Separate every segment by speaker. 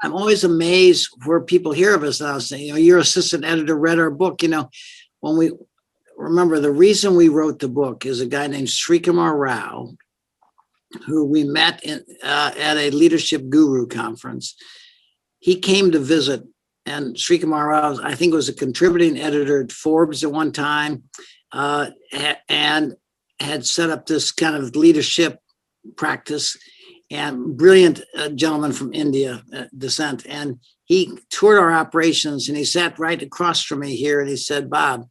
Speaker 1: I'm always amazed where people hear of us now saying, your assistant editor read our book. When we remember, the reason we wrote the book is a guy named Srikumar Rao, who we met at a leadership guru conference. He came to visit, and Srikumar Rao, I think, was a contributing editor at Forbes at one time, and had set up this kind of leadership practice, and brilliant gentleman from India descent. And he toured our operations, and he sat right across from me here, and he said, Bob,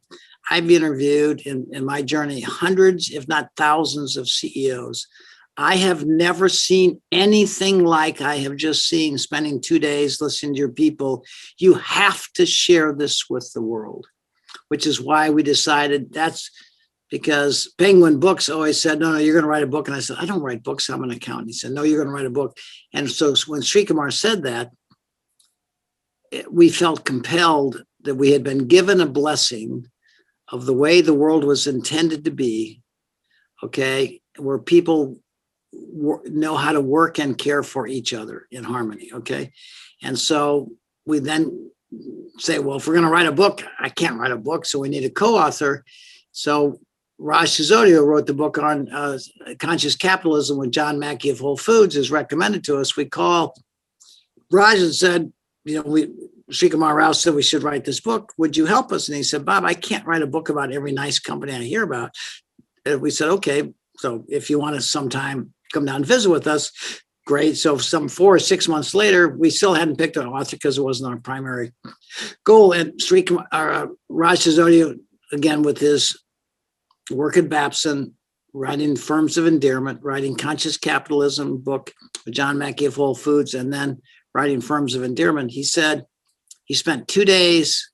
Speaker 1: I've interviewed in my journey hundreds, if not thousands, of CEOs. I have never seen anything like I have just seen, spending 2 days listening to your people. You have to share this with the world, which is why we decided. That's because Penguin Books always said, no, you're going to write a book. And I said, I don't write books. I'm an accountant. He said, no, you're going to write a book. And so when Srikumar said that, we felt compelled that we had been given a blessing of the way the world was intended to be, okay, where people know how to work and care for each other in harmony, okay? And so we then say, well, if we're going to write a book, I can't write a book, so we need a co-author. So Raj Sisodia wrote the book on conscious capitalism with John Mackey of Whole Foods, is recommended to us. We call Raj and said, Srikumar Rao said we should write this book. Would you help us? And he said, Bob, I can't write a book about every nice company I hear about. And we said, okay, so if you want to sometime come down and visit with us, great. So some 4 or 6 months later, we still hadn't picked an author because it wasn't our primary goal. And Raj Sisodia, again, with his work at Babson, writing Firms of Endearment, writing Conscious Capitalism book with John Mackey of Whole Foods, and then writing Firms of Endearment, he said he spent 2 days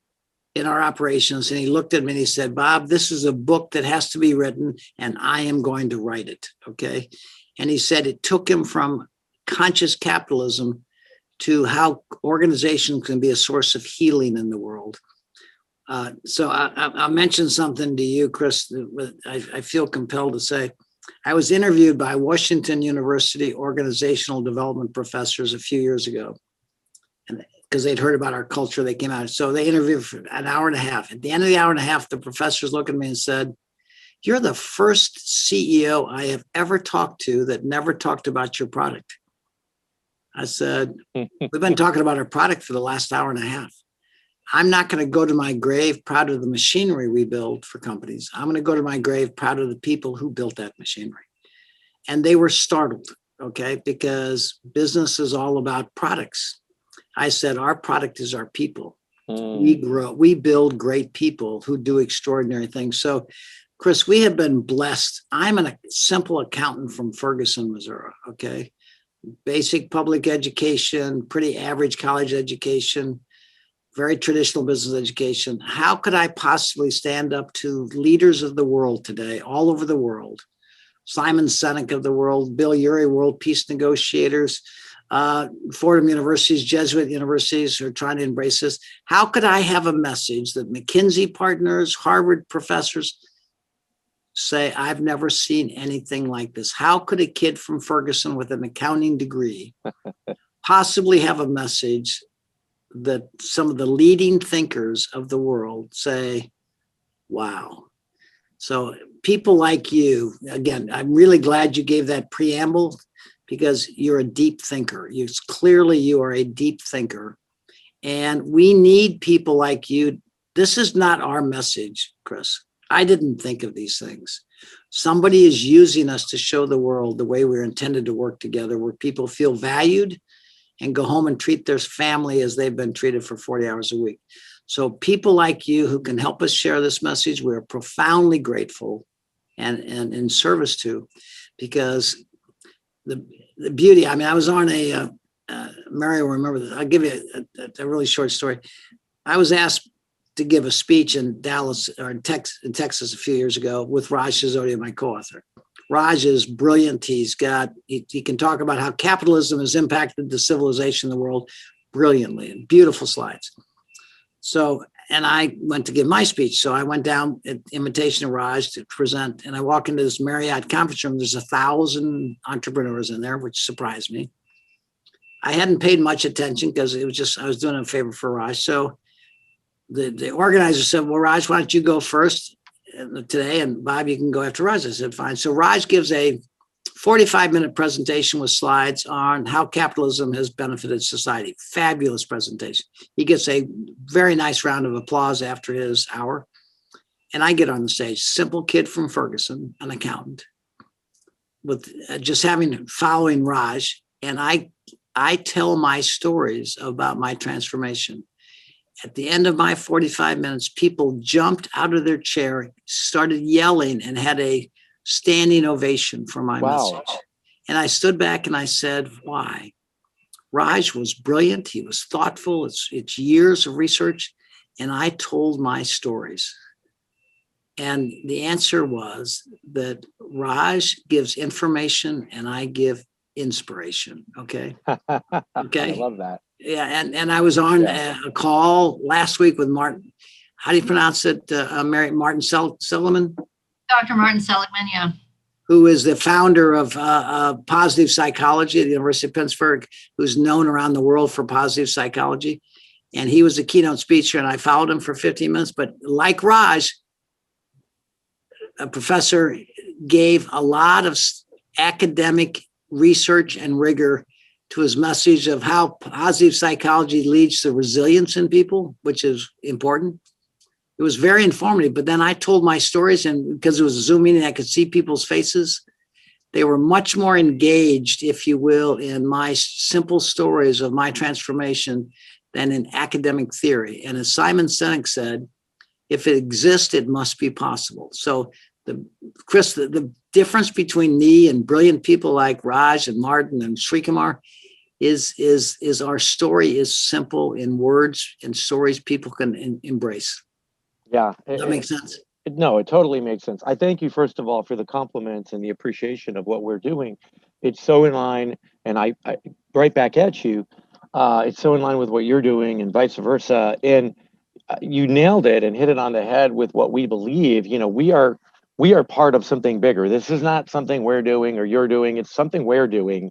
Speaker 1: in our operations, and he looked at me and he said, Bob, this is a book that has to be written, and I am going to write it, okay? And he said it took him from conscious capitalism to how organizations can be a source of healing in the world. So I'll mention something to you, Chris, that I feel compelled to say. I was interviewed by Washington University organizational development professors a few years ago, and because they'd heard about our culture, they came out. So they interviewed for an hour and a half. At the end of the hour and a half, the professors looked at me and said, you're the first CEO I have ever talked to that never talked about your product. I said, we've been talking about our product for the last hour and a half. I'm not going to go to my grave proud of the machinery we build for companies. I'm going to go to my grave proud of the people who built that machinery. And they were startled, okay, because business is all about products. I said, our product is our people. We build great people who do extraordinary things. So, Chris, we have been blessed. I'm a simple accountant from Ferguson, Missouri, okay? Basic public education, pretty average college education, very traditional business education. How could I possibly stand up to leaders of the world today, all over the world? Simon Sinek of the world, Bill Urey, world peace negotiators, Fordham universities, Jesuit universities are trying to embrace this. How could I have a message that McKinsey partners, Harvard professors say, I've never seen anything like this? How could a kid from Ferguson with an accounting degree possibly have a message that some of the leading thinkers of the world say, wow? So people like you, again, I'm really glad you gave that preamble, because you're a deep thinker. Clearly you are a deep thinker. And we need people like you. This is not our message, Chris. I didn't think of these things. Somebody is using us to show the world the way we're intended to work together, where people feel valued and go home and treat their family as they've been treated for 40 hours a week. So people like you who can help us share this message, we're profoundly grateful and in service to, because the beauty, I mean, I was on Mary will remember this. I'll give you a really short story. I was asked to give a speech in Dallas or in Texas a few years ago with Raj Sisodia, my co-author. Raj is brilliant. He can talk about how capitalism has impacted the civilization of the world brilliantly, and beautiful slides. So, and I went to give my speech. So I went down at invitation of Raj to present, and I walk into this Marriott conference room. There's 1,000 entrepreneurs in there, which surprised me. I hadn't paid much attention because it was just, I was doing a favor for Raj. So the organizer said, well, Raj, why don't you go first today? And Bob, you can go after Raj. I said, fine. So Raj gives a 45-minute presentation with slides on how capitalism has benefited society. Fabulous presentation. He gets a very nice round of applause after his hour. And I get on the stage, simple kid from Ferguson, an accountant, with just following Raj. And I tell my stories about my transformation. At the end of my 45 minutes, people jumped out of their chair, started yelling, and had a standing ovation for my message. And I stood back and I said, why? Raj was brilliant. He was thoughtful. It's years of research. And I told my stories. And the answer was that Raj gives information and I give inspiration. Okay. Okay.
Speaker 2: I love that.
Speaker 1: Yeah. And I was on a call last week with Martin. How do you pronounce it? Martin Seligman?
Speaker 3: Dr. Martin Seligman, yeah.
Speaker 1: Who is the founder of positive psychology at the University of Pittsburgh, who's known around the world for positive psychology. And he was a keynote speaker, and I followed him for 15 minutes. But like Raj, a professor gave a lot of academic research and rigor to his message of how positive psychology leads to resilience in people, which is important. It was very informative, but then I told my stories, and because it was a Zoom meeting, I could see people's faces. They were much more engaged, if you will, in my simple stories of my transformation than in academic theory. And as Simon Sinek said, if it exists, it must be possible. So Chris, the difference between me and brilliant people like Raj and Martin and Srikumar is our story is simple in words and stories people can embrace.
Speaker 2: Yeah.
Speaker 1: Does that make sense?
Speaker 2: No, it totally makes sense. I thank you, first of all, for the compliments and the appreciation of what we're doing. It's so in line, and I right back at you. It's so in line with what you're doing and vice versa. And you nailed it and hit it on the head with what we believe. You know, we are part of something bigger. This is not something we're doing or you're doing. It's something we're doing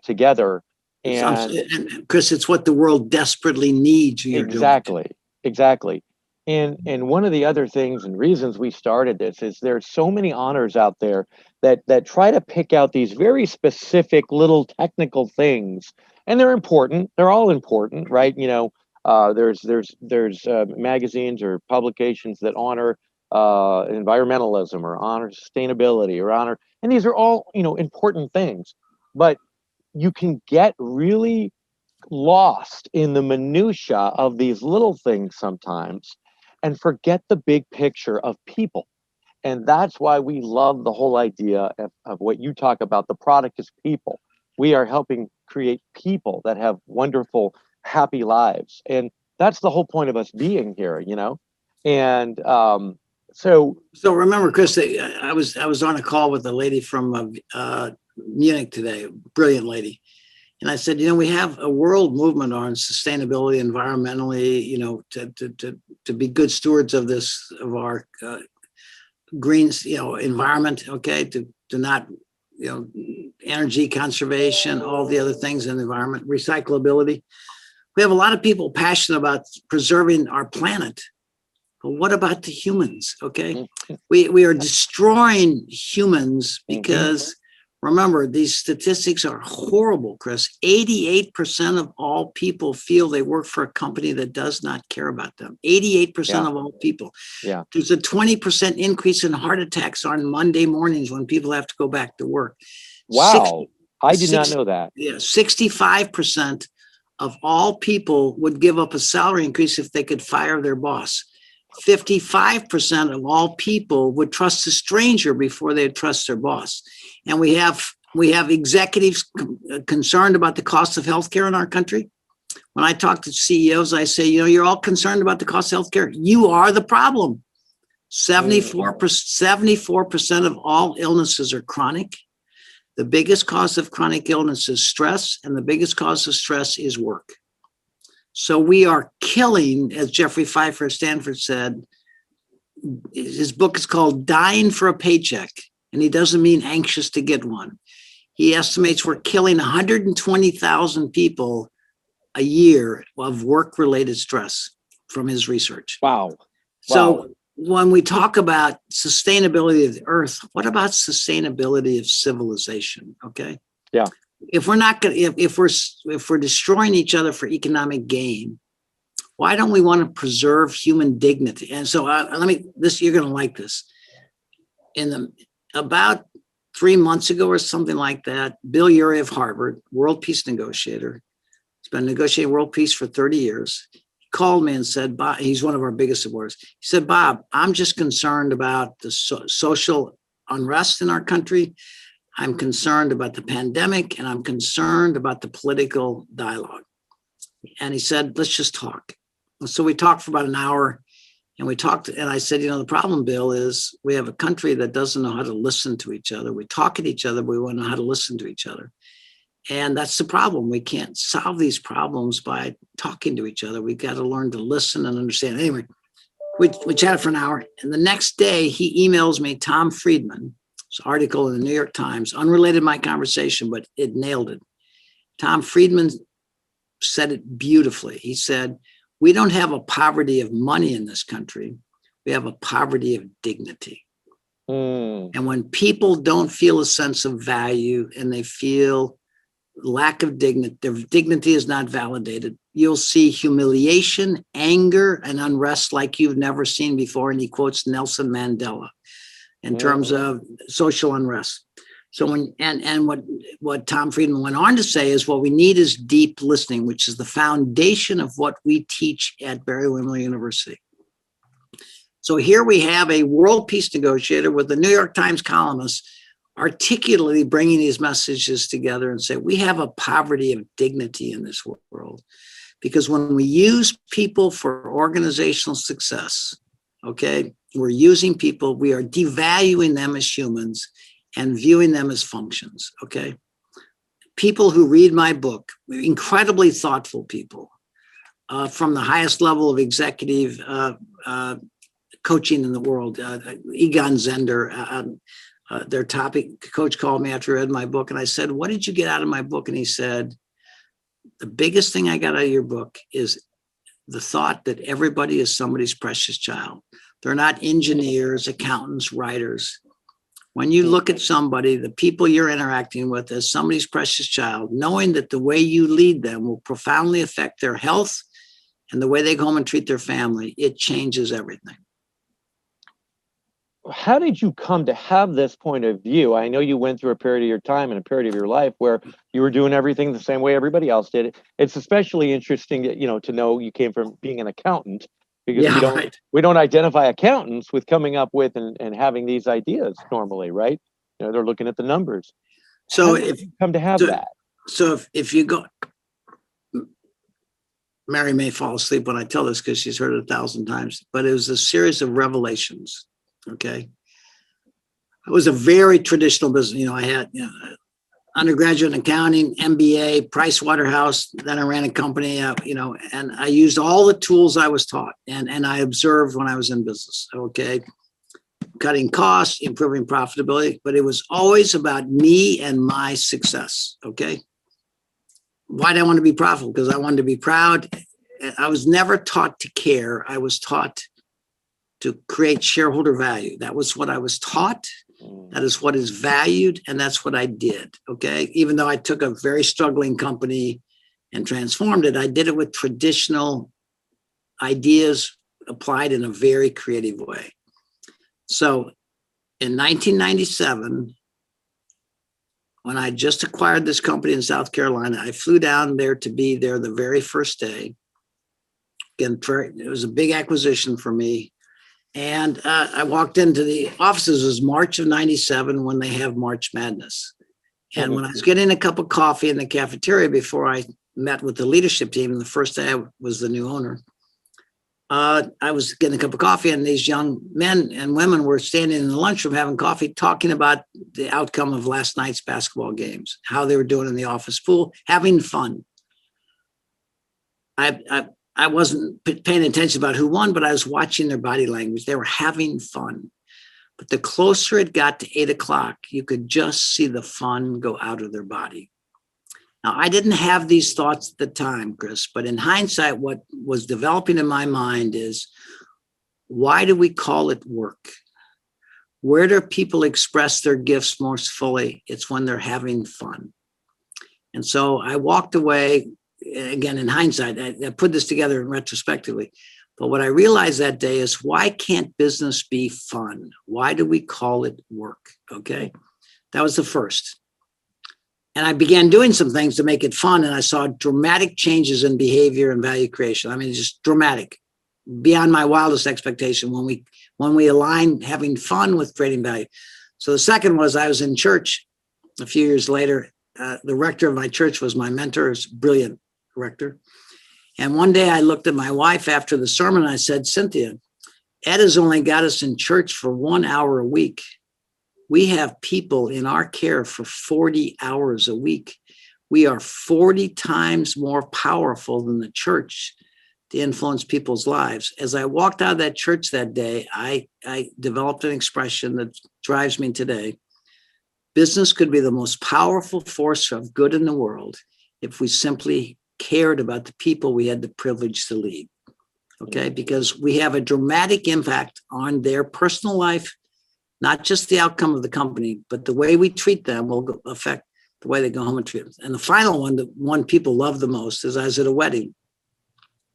Speaker 2: together.
Speaker 1: And Chris, it's what the world desperately needs.
Speaker 2: Exactly. And one of the other things and reasons we started this is there's so many honors out there that try to pick out these very specific little technical things, and they're important. They're all important, right? You know, there's magazines or publications that honor environmentalism or honor sustainability or honor, and these are all, you know, important things, but you can get really lost in the minutia of these little things sometimes and forget the big picture of people. And that's why we love the whole idea of what you talk about. The product is people. We are helping create people that have wonderful, happy lives. And that's the whole point of us being here, you know? And so
Speaker 1: remember, Chris, I was on a call with a lady from Munich today, brilliant lady. And I said, you know, we have a world movement on sustainability, environmentally, you know, to be good stewards of our green, you know, environment. Okay, to not, you know, energy conservation, all the other things in the environment, recyclability. We have a lot of people passionate about preserving our planet. But what about the humans? Okay, we are destroying humans because. Remember, these statistics are horrible, Chris. 88% of all people feel they work for a company that does not care about them. 88% of all people.
Speaker 2: Yeah.
Speaker 1: There's a 20% increase in heart attacks on Monday mornings when people have to go back to work.
Speaker 2: Wow. I did not know that.
Speaker 1: Yeah, 65% of all people would give up a salary increase if they could fire their boss. 55% of all people would trust a stranger before they'd trust their boss. And we have executives concerned about the cost of healthcare in our country. When I talk to CEOs, I say, you know, you're all concerned about the cost of healthcare. You are the problem. 74% of all illnesses are chronic. The biggest cause of chronic illness is stress, and the biggest cause of stress is work. So we are killing, as Jeffrey Pfeiffer at Stanford said, his book is called Dying for a Paycheck, and he doesn't mean anxious to get one. He estimates we're killing 120,000 people a year of work-related stress from his research.
Speaker 2: Wow.
Speaker 1: So when we talk about sustainability of the earth, what about sustainability of civilization? Okay.
Speaker 2: Yeah.
Speaker 1: If we're not going to, if we're destroying each other for economic gain, why don't we want to preserve human dignity? And so you're going to like this. About 3 months ago or something like that, Bill Urey of Harvard, world peace negotiator, he's been negotiating world peace for 30 years. He called me and said, Bob, he's one of our biggest supporters. He said, Bob, I'm just concerned about the social unrest in our country. I'm concerned about the pandemic, and I'm concerned about the political dialogue. And he said, let's just talk. So we talked for about an hour, and I said, the problem, Bill, is we have a country that doesn't know how to listen to each other. We talk at each other, but we want to know how to listen to each other. And that's the problem. We can't solve these problems by talking to each other. We've got to learn to listen and understand. Anyway, we chatted for an hour, and the next day he emails me Tom Friedman's article in the New York Times, unrelated to my conversation, but it nailed it. Tom Friedman said it beautifully. He said, we don't have a poverty of money in this country. We have a poverty of dignity. And when people don't feel a sense of value and they feel lack of dignity, their dignity is not validated, you'll see humiliation, anger, and unrest like you've never seen before. And he quotes Nelson Mandela in terms of social unrest. So what Tom Friedman went on to say is what we need is deep listening, which is the foundation of what we teach at Barry-Wehmiller University. So here we have a world peace negotiator with the New York Times columnist articulately bringing these messages together and say, we have a poverty of dignity in this world. Because when we use people for organizational success, okay, we're using people, we are devaluing them as humans and viewing them as functions, okay? People who read my book, incredibly thoughtful people from the highest level of executive coaching in the world. Egon Zender, their topic coach called me after I read my book, and I said, what did you get out of my book? And he said, the biggest thing I got out of your book is the thought that everybody is somebody's precious child. They're not engineers, accountants, writers. When you look at somebody, the people you're interacting with as somebody's precious child, knowing that the way you lead them will profoundly affect their health and the way they go home and treat their family, it changes everything.
Speaker 2: How did you come to have this point of view? I know you went through a period of your time and a period of your life where you were doing everything the same way everybody else did. It's especially interesting, to know you came from being an accountant, because we don't identify accountants with coming up with and having these ideas normally, right? They're looking at the numbers.
Speaker 1: So
Speaker 2: if you come to have that.
Speaker 1: So if you go, Mary may fall asleep when I tell this because she's heard it 1,000 times, but it was a series of revelations. Okay. It was a very traditional business. I had undergraduate in accounting, MBA, Price Waterhouse. Then I ran a company, and I used all the tools I was taught and I observed when I was in business. Okay. Cutting costs, improving profitability, but it was always about me and my success. Okay. Why did I want to be profitable? Because I wanted to be proud. I was never taught to care. I was taught to create shareholder value. That was what I was taught. That is what is valued. And that's what I did. Okay. Even though I took a very struggling company and transformed it, I did it with traditional ideas applied in a very creative way. So in 1997, when I just acquired this company in South Carolina, I flew down there to be there the very first day. Again, it was a big acquisition for me. And I walked into the offices. It was March of 97 when they have March Madness. And when I was getting a cup of coffee in the cafeteria before I met with the leadership team, and the first day I was the new owner, I was getting a cup of coffee, and these young men and women were standing in the lunchroom having coffee, talking about the outcome of last night's basketball games, how they were doing in the office pool, having fun. I wasn't paying attention about who won, but I was watching their body language. They were having fun. But the closer it got to 8 o'clock, you could just see the fun go out of their body. Now, I didn't have these thoughts at the time, Chris, but in hindsight, what was developing in my mind is, why do we call it work? Where do people express their gifts most fully? It's when they're having fun. And so I walked away, again, in hindsight, I put this together retrospectively. But what I realized that day is, why can't business be fun? Why do we call it work? Okay. That was the first. And I began doing some things to make it fun. And I saw dramatic changes in behavior and value creation. I mean, just dramatic, beyond my wildest expectation when we align having fun with creating value. So the second was, I was in church a few years later. The rector of my church was my mentor, was a brilliant rector. And one day I looked at my wife after the sermon and I said, Cynthia, Ed has only got us in church for 1 hour a week. We have people in our care for 40 hours a week. We are 40 times more powerful than the church to influence people's lives. As I walked out of that church that day, I developed an expression that drives me today. Business could be the most powerful force of good in the world if we simply cared about the people we had the privilege to lead. Okay, because we have a dramatic impact on their personal life, not just the outcome of the company, but the way we treat them will affect the way they go home and treat them. And the final one, the one people love the most, is I was at a wedding.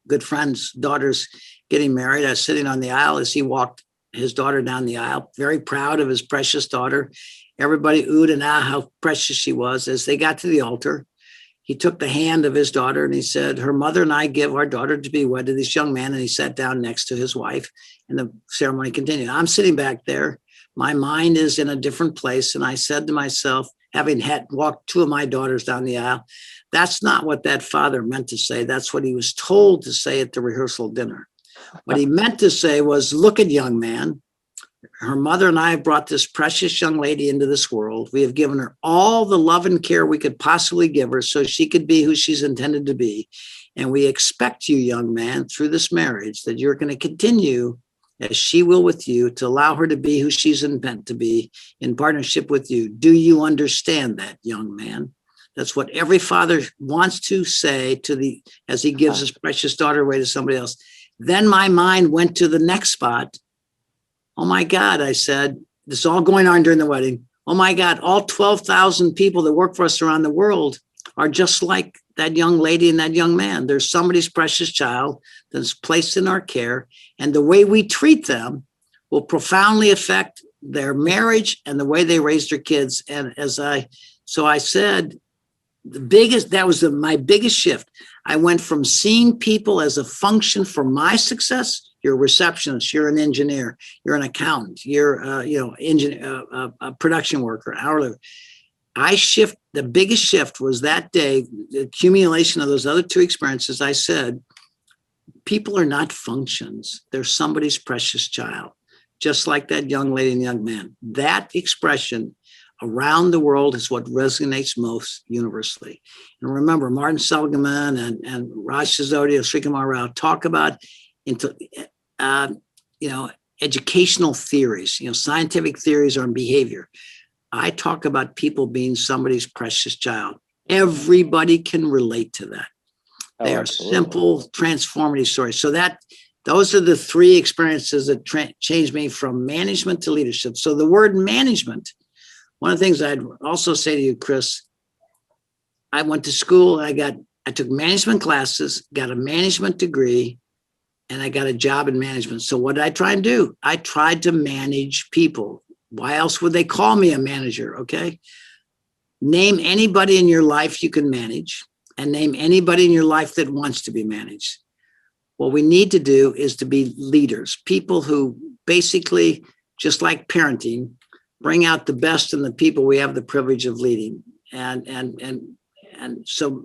Speaker 1: Good friend's daughter's getting married. I was sitting on the aisle as he walked his daughter down the aisle, very proud of his precious daughter. Everybody oohed and ah how precious she was. As they got to the altar, he took the hand of his daughter and he said, her mother and I give our daughter to be wed to this young man. And he sat down next to his wife and the ceremony continued. I'm sitting back there. My mind is in a different place. And I said to myself, having had walked two of my daughters down the aisle, that's not what that father meant to say. That's what he was told to say at the rehearsal dinner. What he meant to say was, look at young man. Her mother and I have brought this precious young lady into this world. We have given her all the love and care we could possibly give her so she could be who she's intended to be. And we expect you, young man, through this marriage, that you're going to continue, as she will with you, to allow her to be who she's meant to be in partnership with you. Do you understand that, young man? That's what every father wants to say as he gives his precious daughter away to somebody else. Then my mind went to the next spot. Oh my God, I said, this is all going on during the wedding. Oh my God, all 12,000 people that work for us around the world are just like that young lady and that young man. There's somebody's precious child that's placed in our care. And the way we treat them will profoundly affect their marriage and the way they raise their kids. And so I said, my biggest shift. I went from seeing people as a function for my success. You're a receptionist, you're an engineer, you're an accountant, you're a production worker, hourly. The biggest shift was that day, the accumulation of those other two experiences. I said, people are not functions. They're somebody's precious child, just like that young lady and young man. That expression around the world is what resonates most universally. And remember, Martin Seligman and Raj Sisodia, Srikumar Rao talk about educational theories, scientific theories on behavior. I talk about people being somebody's precious child. Everybody can relate to that. They are simple, transformative stories. So those are the three experiences that changed me from management to leadership. So the word management, one of the things I'd also say to you, Chris, I went to school, I took management classes, got a management degree, and I got a job in management. So what did I try and do? I tried to manage people. Why else would they call me a manager? Okay. Name anybody in your life you can manage, and name anybody in your life that wants to be managed. What we need to do is to be leaders, people who basically, just like parenting, bring out the best in the people we have the privilege of leading. And so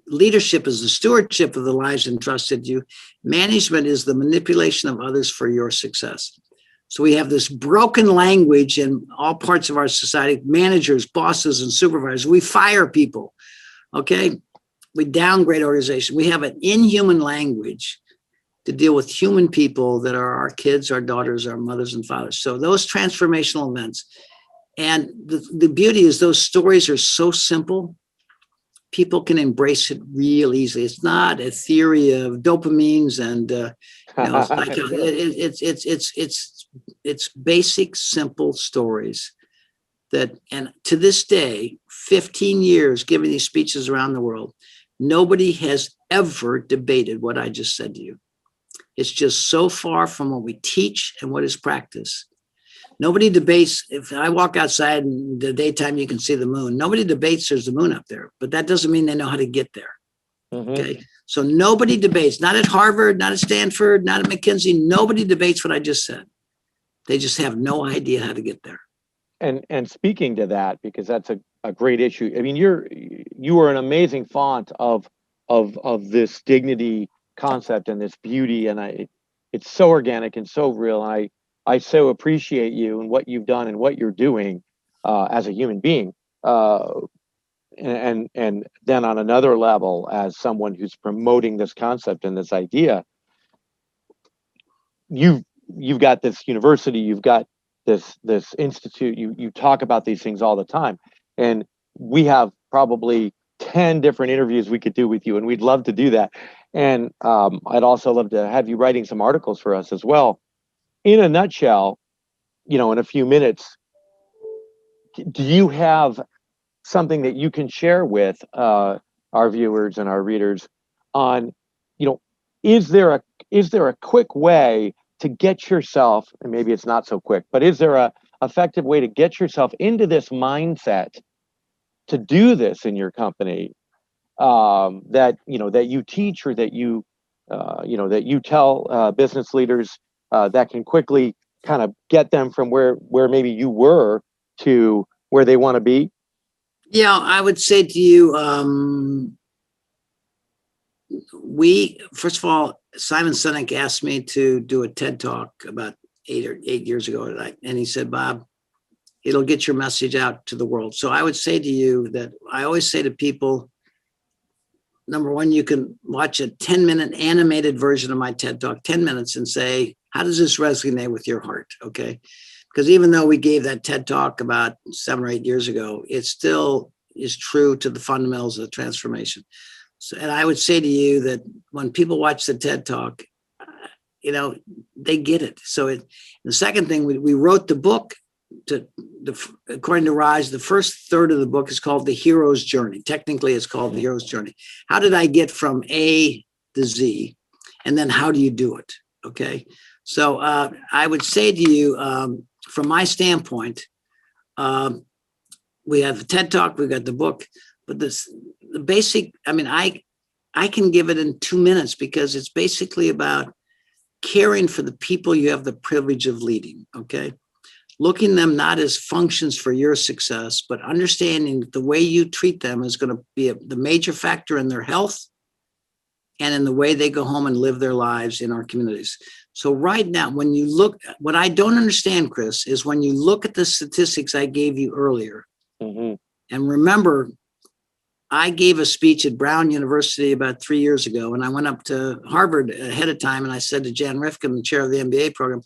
Speaker 1: leadership is the stewardship of the lives entrusted to you. Management is the manipulation of others for your success. So we have this broken language in all parts of our society, managers, bosses, and supervisors. We fire people, okay? We downgrade organization. We have an inhuman language to deal with human people that are our kids, our daughters, our mothers and fathers. So those transformational events. And the beauty is those stories are so simple, people can embrace it real easily. It's not a theory of dopamines and it's basic, simple stories that, and to this day, 15 years giving these speeches around the world, nobody has ever debated what I just said to you. It's just so far from what we teach and what is practice. Nobody debates. If I walk outside in the daytime, you can see the moon. Nobody debates there's the moon up there, but that doesn't mean they know how to get there.
Speaker 2: Mm-hmm.
Speaker 1: Okay. So nobody debates, not at Harvard, not at Stanford, not at McKinsey. Nobody debates what I just said. They just have no idea how to get there.
Speaker 2: And speaking to that, because that's a great issue. I mean, you are an amazing font of this dignity concept and this beauty, and it's so organic and so real. And I so appreciate you and what you've done and what you're doing as a human being. And then on another level, as someone who's promoting this concept and this idea, you've got this university, you've got this institute, you talk about these things all the time, and we have probably 10 different interviews we could do with you, and we'd love to do that. And I'd also love to have you writing some articles for us as well. In a nutshell, in a few minutes, do you have something that you can share with our viewers and our readers on, is there a quick way to get yourself, and maybe it's not so quick, but is there a effective way to get yourself into this mindset to do this in your company, that you teach, or that that you tell business leaders that can quickly kind of get them from where maybe you were to where they want to be?
Speaker 1: Yeah, I would say to you, first of all, Simon Sinek asked me to do a TED Talk about 8 years ago. And he said, Bob, it'll get your message out to the world. So I would say to you that I always say to people, number one, you can watch a 10-minute animated version of my TED Talk, 10 minutes, and say, how does this resonate with your heart? Okay. Because even though we gave that TED Talk about 7 or 8 years ago, it still is true to the fundamentals of the transformation. So, and I would say to you that when people watch the TED Talk, they get it. So the second thing, we wrote the book according to Raj, the first third of the book is called The Hero's Journey. Technically, it's called The Hero's Journey. How did I get from A to Z? And then how do you do it? Okay. So I would say to you, from my standpoint, we have the TED Talk, we got the book, but the basic, I can give it in 2 minutes because it's basically about caring for the people you have the privilege of leading, okay? Looking them not as functions for your success, but understanding that the way you treat them is going to be the major factor in their health and in the way they go home and live their lives in our communities. So right now, when you look, what I don't understand, Chris, is when you look at the statistics I gave you earlier,
Speaker 2: mm-hmm.
Speaker 1: and remember, I gave a speech at Brown University about 3 years ago, and I went up to Harvard ahead of time, and I said to Jan Rifkin, the chair of the MBA program,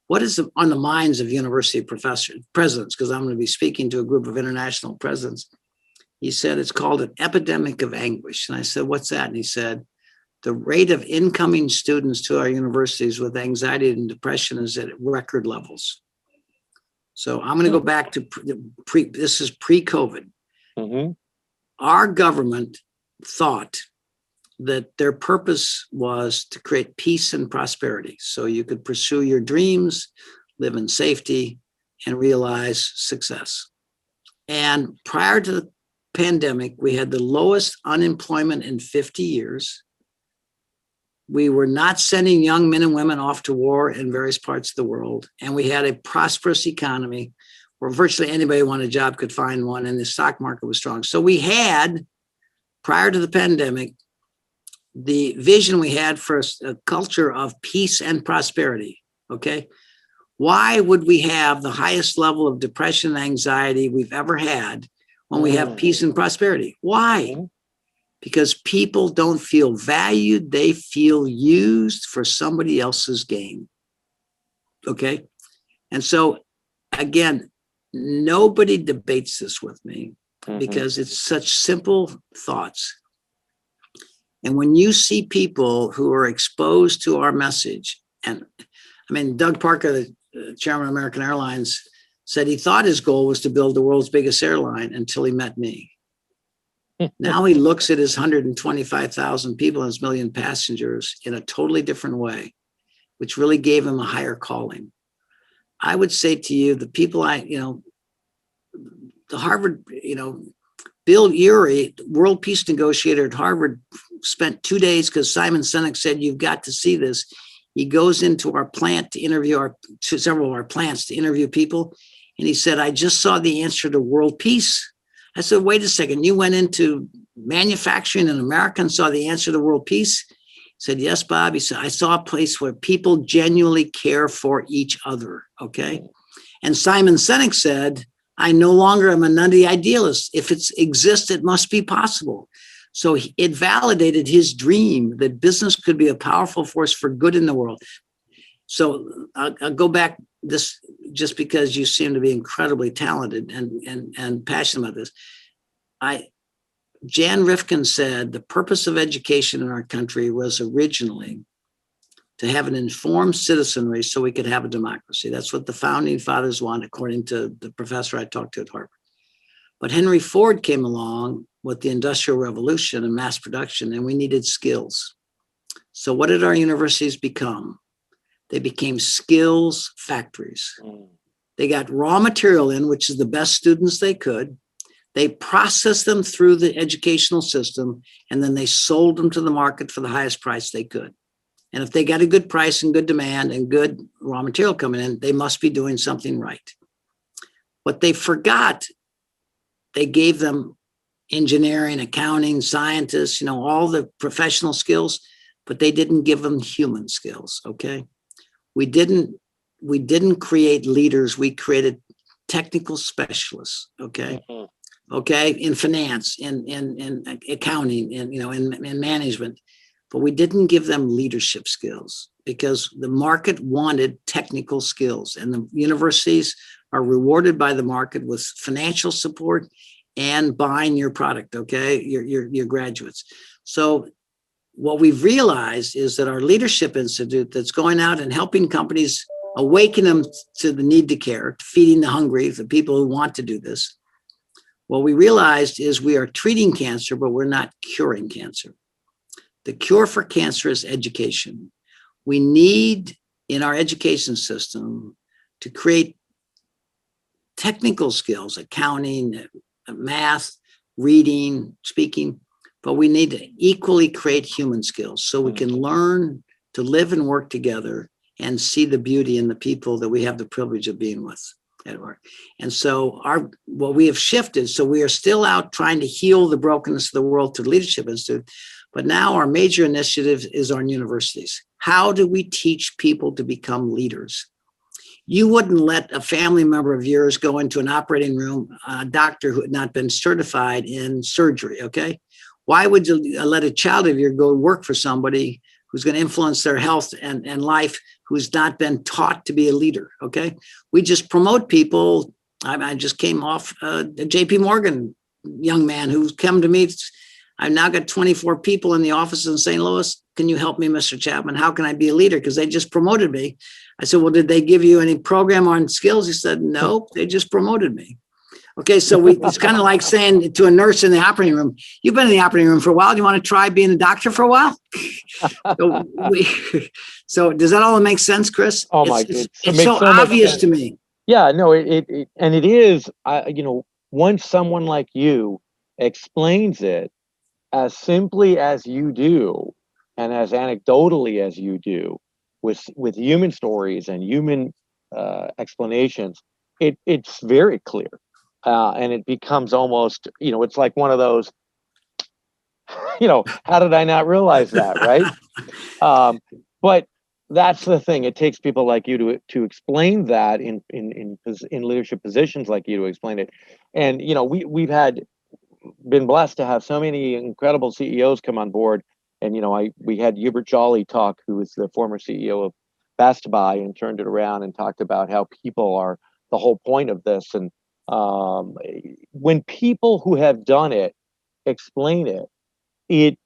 Speaker 1: what is on the minds of university presidents? Because I'm going to be speaking to a group of international presidents. He said, it's called an epidemic of anguish. And I said, what's that? And he said, the rate of incoming students to our universities with anxiety and depression is at record levels. So I'm going to go back to this is pre-COVID.
Speaker 2: Mm-hmm.
Speaker 1: Our government thought that their purpose was to create peace and prosperity. So you could pursue your dreams, live in safety, and realize success. And prior to the pandemic, we had the lowest unemployment in 50 years. We were not sending young men and women off to war in various parts of the world. And we had a prosperous economy where virtually anybody who wanted a job could find one, and the stock market was strong. So we had, prior to the pandemic, the vision we had for a culture of peace and prosperity, okay? Why would we have the highest level of depression and anxiety we've ever had when we have peace and prosperity? Why? because people don't feel valued. They feel used for somebody else's gain. Okay. And so again, nobody debates this with me because it's such simple thoughts. And when you see people who are exposed to our message, and I mean, Doug Parker, the chairman of American Airlines, said he thought his goal was to build the world's biggest airline until he met me. Now he looks at his 125,000 people and his million passengers in a totally different way, which really gave him a higher calling. I would say to you, the people the Harvard, Bill Urey, world peace negotiator at Harvard, spent 2 days because Simon Sinek said, you've got to see this. He goes into our plant to interview several of our plants to interview people. And he said, I just saw the answer to world peace. I said, wait a second, you went into manufacturing in America and saw the answer to world peace? He said, yes, Bob. He said, I saw a place where people genuinely care for each other. Okay. And Simon Sinek said, I no longer am a nutty idealist. If it exists, it must be possible. So it validated his dream that business could be a powerful force for good in the world. So I'll go back this just because you seem to be incredibly talented and passionate about this. Jan Rifkin said the purpose of education in our country was originally to have an informed citizenry so we could have a democracy. That's what the founding fathers wanted, according to the professor I talked to at Harvard. But Henry Ford came along with the Industrial Revolution and mass production, and we needed skills. So what did our universities become? They became skills factories. They got raw material in, which is the best students they could. They processed them through the educational system, and then they sold them to the market for the highest price they could. And if they got a good price and good demand and good raw material coming in, they must be doing something right. What they forgot, they gave them engineering, accounting, scientists, all the professional skills, but they didn't give them human skills. Okay. We didn't create leaders. We created technical specialists. Okay. Okay. In finance, in accounting, in management, but we didn't give them leadership skills because the market wanted technical skills, and the universities are rewarded by the market with financial support and buying your product. Okay. Your graduates. So what we've realized is that our leadership institute that's going out and helping companies awaken them to the need to care, to feeding the hungry, the people who want to do this. What we realized is we are treating cancer, but we're not curing cancer. The cure for cancer is education. We need in our education system to create technical skills, accounting, math, reading, speaking, but we need to equally create human skills so we can learn to live and work together and see the beauty in the people that we have the privilege of being with at work. And so what we have shifted, so we are still out trying to heal the brokenness of the world to the Leadership Institute, but now our major initiative is on universities. How do we teach people to become leaders? You wouldn't let a family member of yours go into an operating room, a doctor who had not been certified in surgery, okay? Why would you let a child of yours go work for somebody who's going to influence their health and life, who's not been taught to be a leader, okay? We just promote people. I just came off a JP Morgan young man who's come to me. I've now got 24 people in the office in St. Louis. Can you help me, Mr. Chapman? How can I be a leader? Because they just promoted me. I said, well, did they give you any program on skills? He said, no, they just promoted me. Okay, so it's kind of like saying to a nurse in the operating room, you've been in the operating room for a while. Do you want to try being a doctor for a while? So does that all make sense, Chris?
Speaker 2: Oh my goodness.
Speaker 1: It's so obvious to me.
Speaker 2: Yeah, no, it is, once someone like you explains it as simply as you do, and as anecdotally as you do, with human stories and human explanations, it's very clear. And it becomes almost, it's like one of those, how did I not realize that, right? But that's the thing. It takes people like you to explain that in leadership positions like you to explain it. And, we've had been blessed to have so many incredible CEOs come on board. And, we had Hubert Jolly talk, who is the former CEO of Best Buy, and turned it around and talked about how people are the whole point of this. And when people who have done it explain it's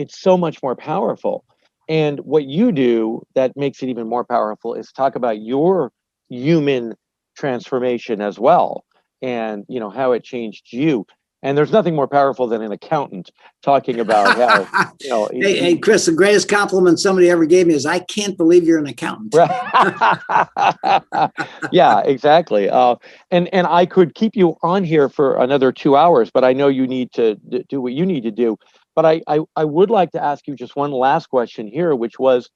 Speaker 2: so much more powerful. And what you do that makes it even more powerful is talk about your human transformation as well, and how it changed you. And there's nothing more powerful than an accountant talking about how
Speaker 1: Hey, Chris, the greatest compliment somebody ever gave me is, I can't believe you're an accountant.
Speaker 2: Yeah, exactly. And I could keep you on here for another 2 hours, but I know you need to do what you need to do. But I would like to ask you just one last question here, which was,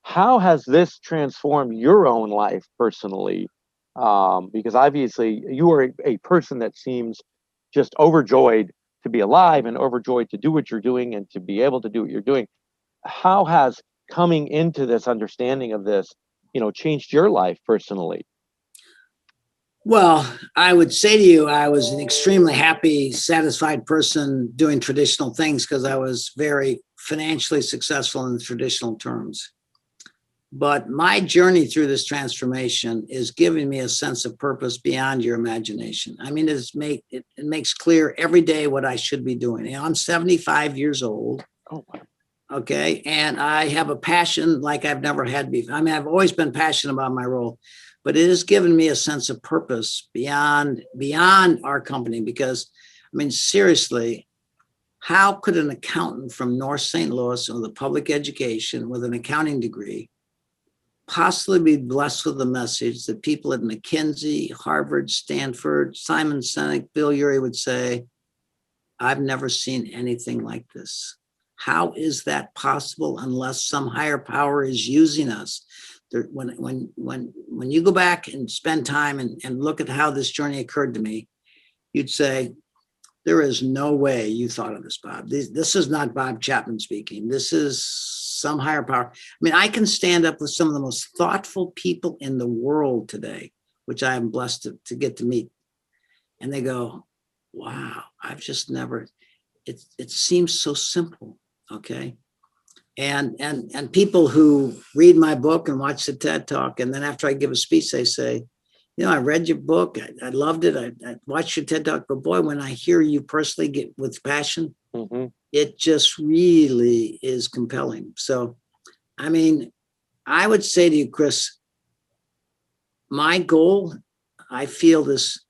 Speaker 2: how has this transformed your own life personally? Because obviously you are a person that seems just overjoyed to be alive and overjoyed to do what you're doing and to be able to do what you're doing. How has coming into this understanding of this, changed your life personally?
Speaker 1: Well, I would say to you, I was an extremely happy, satisfied person doing traditional things because I was very financially successful in the traditional terms. But my journey through this transformation is giving me a sense of purpose beyond your imagination. I mean, it makes clear every day what I should be doing. I'm 75 years old.
Speaker 2: Oh, wow.
Speaker 1: Okay. And I have a passion like I've never had before. I mean, I've always been passionate about my role, but it has given me a sense of purpose beyond our company. Because, I mean, seriously, how could an accountant from North St. Louis with a public education with an accounting degree possibly be blessed with the message that people at McKinsey, Harvard, Stanford, Simon Sinek, Bill Urey would say, I've never seen anything like this. How is that possible unless some higher power is using us? When you go back and spend time and look at how this journey occurred to me, you'd say, there is no way you thought of this, Bob. This is not Bob Chapman speaking. This is some higher power. I mean, I can stand up with some of the most thoughtful people in the world today, which I am blessed to get to meet. And they go, wow, I've just never, it seems so simple. Okay. And people who read my book and watch the TED Talk, and then after I give a speech, they say, I read your book. I loved it. I watched your TED Talk, but boy, when I hear you personally get with passion, it just really is compelling. So, I mean, I would say to you, Chris, my goal, I feel this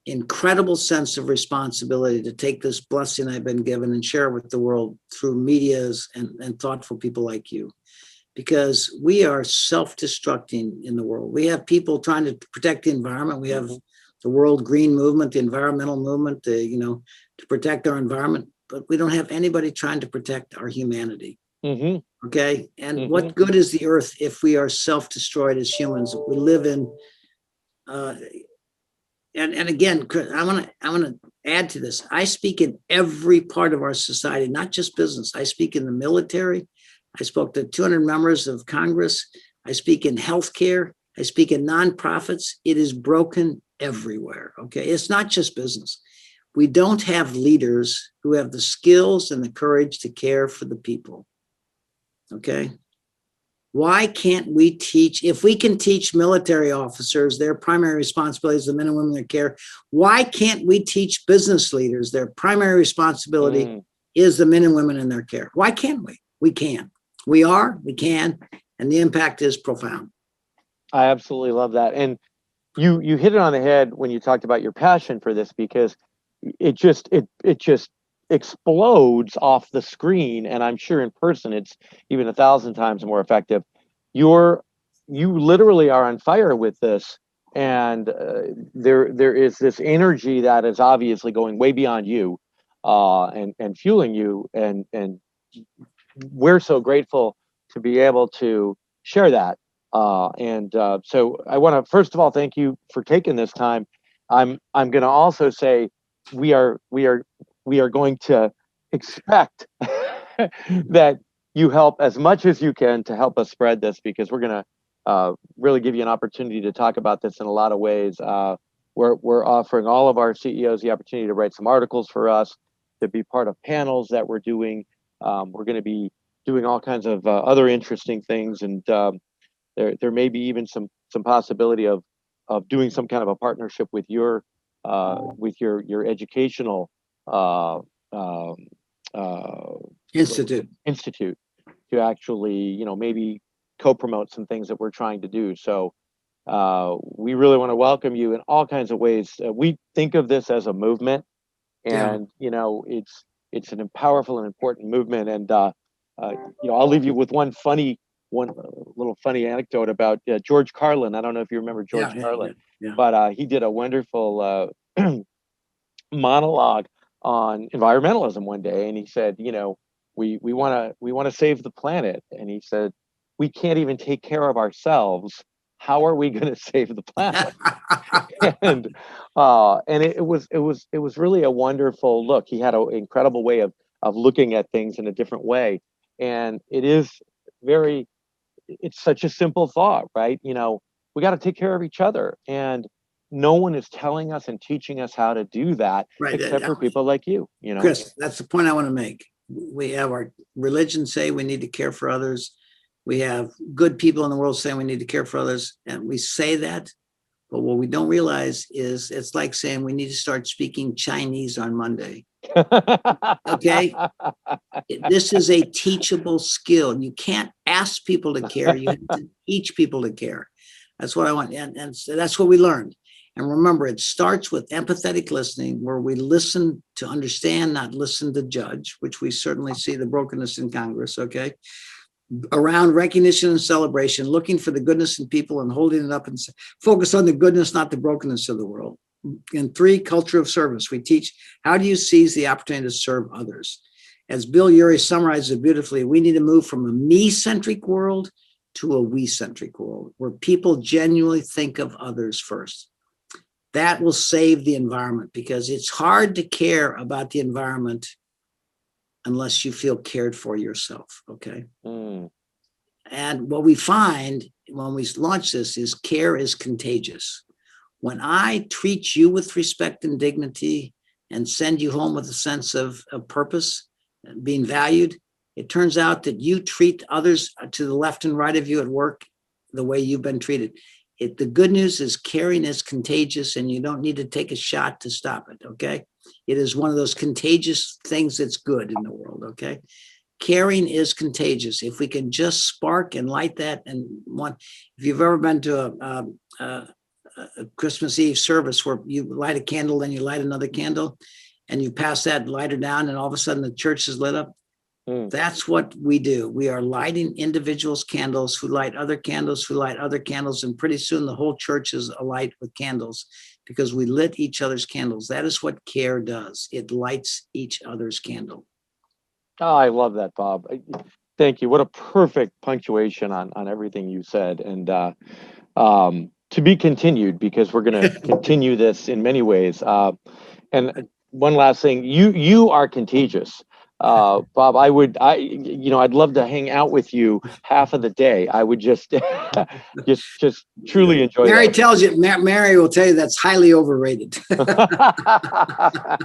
Speaker 1: incredible sense of responsibility to take this blessing I've been given and share it with the world through medias and thoughtful people like you. Because we are self-destructing in the world. We have people trying to protect the environment. We have the World Green Movement, the environmental movement, to protect our environment. But we don't have anybody trying to protect our humanity. Okay. And what good is the earth if we are self-destroyed as humans? We live in, and again, I want to add to this. I speak in every part of our society, not just business. I speak in the military. I spoke to 200 members of Congress. I speak in healthcare. I speak in nonprofits. It is broken everywhere. Okay. It's not just business. We don't have leaders who have the skills and the courage to care for the people. Okay. Why can't we teach, if we can teach military officers their primary responsibility is the men and women that care, why can't we teach business leaders their primary responsibility is the men and women in their care? Why can't we? We can. We can, and the impact is profound.
Speaker 2: I absolutely love that. And you hit it on the head when you talked about your passion for this, because it just explodes off the screen. And I'm sure in person, it's even 1,000 times more effective. You literally are on fire with this. And there is this energy that is obviously going way beyond you and fueling you. And we're so grateful to be able to share that. So I want to first of all thank you for taking this time. I'm going to also say we are going to expect that you help as much as you can to help us spread this, because we're going to really give you an opportunity to talk about this in a lot of ways. we're offering all of our CEOs the opportunity to write some articles for us, to be part of panels that we're doing. We're going to be doing all kinds of other interesting things, and there may be even some possibility of doing some kind of a partnership with your educational um, institute to actually, maybe co-promote some things that we're trying to do. So we really want to welcome you in all kinds of ways. We think of this as a movement, and it's an powerful and important movement. And I'll leave you with one little funny anecdote about George Carlin. I don't know if you remember George Carlin, but he did a wonderful monologue on environmentalism one day, and he said, we want to save the planet, and he said, we can't even take care of ourselves. How are we going to save the planet? and it was really a wonderful look. He had an incredible way of looking at things in a different way, and it's such a simple thought, right? We got to take care of each other, and no one is telling us and teaching us how to do that, right, except for people like you.
Speaker 1: Chris, that's the point I want to make. We have our religion say we need to care for others. We have good people in the world saying we need to care for others, and we say that. But what we don't realize is it's like saying we need to start speaking Chinese on Monday. Okay? This is a teachable skill. You can't ask people to care. You have to teach people to care. That's what I want. And so that's what we learned. And remember, it starts with empathetic listening, where we listen to understand, not listen to judge, which we certainly see the brokenness in Congress, okay? Around recognition and celebration, looking for the goodness in people and holding it up and focus on the goodness, not the brokenness of the world. And 3, culture of service. We teach, how do you seize the opportunity to serve others? As Bill Urey summarizes it beautifully, we need to move from a me-centric world to a we-centric world, where people genuinely think of others first. That will save the environment, because it's hard to care about the environment unless you feel cared for yourself, okay? And what we find when we launch this is care is contagious. When I treat you with respect and dignity and send you home with a sense of purpose, being valued, it turns out that you treat others to the left and right of you at work the way you've been treated. The good news is caring is contagious, and you don't need to take a shot to stop it, okay? It is one of those contagious things that's good in the world, okay? Caring is contagious. If we can just spark and light that, and if you've ever been to a Christmas Eve service where you light a candle, then you light another candle, and you pass that lighter down, and all of a sudden the church is lit up. That's what we do. We are lighting individuals' candles who light other candles, who light other candles, and pretty soon the whole church is alight with candles because we lit each other's candles. That is what care does. It lights each other's candle.
Speaker 2: Oh, I love that, Bob. Thank you. What a perfect punctuation on everything you said. And to be continued, because we're going to continue this in many ways. And one last thing, you are contagious. Bob, I'd love to hang out with you half of the day. I would just truly enjoy
Speaker 1: Mary
Speaker 2: that.
Speaker 1: tells you, Mary will tell you that's highly overrated. But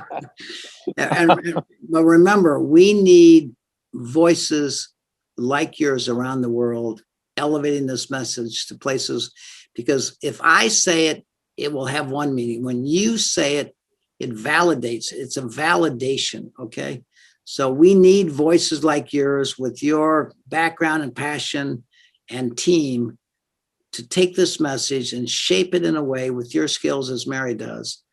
Speaker 1: remember, we need voices like yours around the world, elevating this message to places, because if I say it, it will have one meaning. When you say it, it validates. It's a validation, okay? So we need voices like yours with your background and passion and team to take this message and shape it in a way with your skills, as Mary does,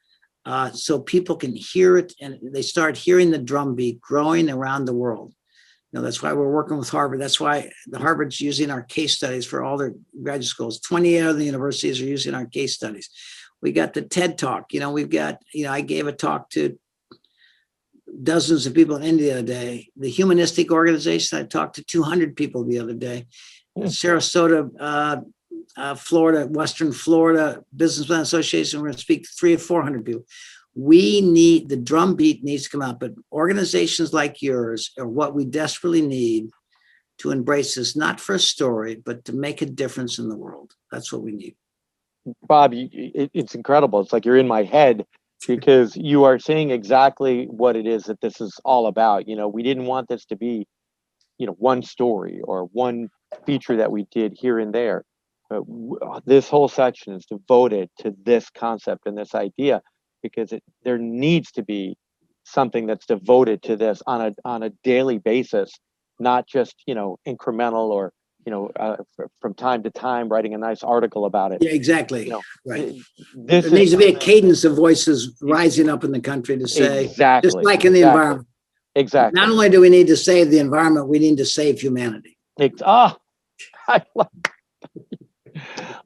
Speaker 1: so people can hear it and they start hearing the drumbeat growing around the world. That's why we're working with Harvard. That's why the Harvard's using our case studies for all their graduate schools. 28 other universities are using our case studies. We got the TED Talk. We've got, I gave a talk to dozens of people in India the other day. The Humanistic Organization, I talked to 200 people the other day. Sarasota, Florida, Western Florida Businessman Association, we're going to speak to 300 or 400 people. We need, the drumbeat needs to come out, but organizations like yours are what we desperately need to embrace this, not for a story, but to make a difference in the world. That's what we need.
Speaker 2: Bob, it's incredible. It's like you're in my head because you are saying exactly what it is that this is all about. We didn't want this to be, one story or one feature that we did here and there. But this whole section is devoted to this concept and this idea because there needs to be something that's devoted to this on a daily basis, not just incremental or from time to time writing a nice article about it.
Speaker 1: Yeah, exactly. Right.
Speaker 2: This
Speaker 1: There needs to be a
Speaker 2: something-
Speaker 1: cadence of voices rising up in the country to say,
Speaker 2: exactly,
Speaker 1: just like in the
Speaker 2: exactly,
Speaker 1: environment.
Speaker 2: exactly.
Speaker 1: Not only do we need to save the environment, we need to save humanity.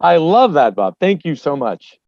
Speaker 2: I love that, Bob. Thank you so much.